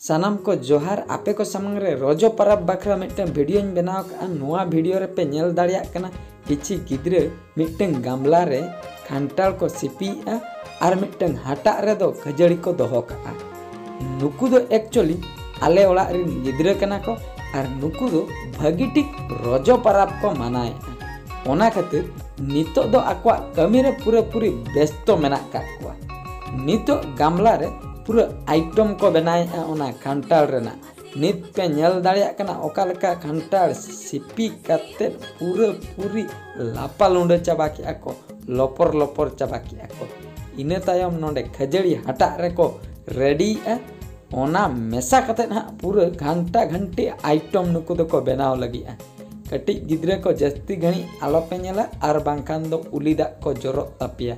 सानाम को जोहार आपे को सामंग रे रोजो परब बखरा मिट्टन वीडियो बनाव का नुआ वीडियो रे पे नेल दाड़िया कना किछि गिद्रे मिट्टन गामला रे खांटाल को सिपीआ और मिट्टन हाटा रे दो खजड़ी को दोहो का नुकु दो एक्चुअली आले ओड़ा रे गिद्रे कना को और नुकु दो भगिटिक रोजो परब को मनाए ओना खातिर नितो दो आक्वा कमी रे पूरे पूरी व्यस्त मेना का कुआ नितो गामला रे पूरा आइटम को बनाए ओना खांटाल रेना नित पे नेल दाड़िया कना ओका लेका खांटाल सिपी काते पूरा पूरी लापा लुंडे चाबा किया को लोपर लोपर चाबा किया को इने तायम नोंडे खजड़ी हटा रे को रेडी ओना मेसा कते ना पूरा घंटा घंटी आइटम नुकु दो को बनाव लगी कटी गिद्रे को जस्ती घणी आलोपे नेला आर बांखान दो उली दाग को जोरो तापिया।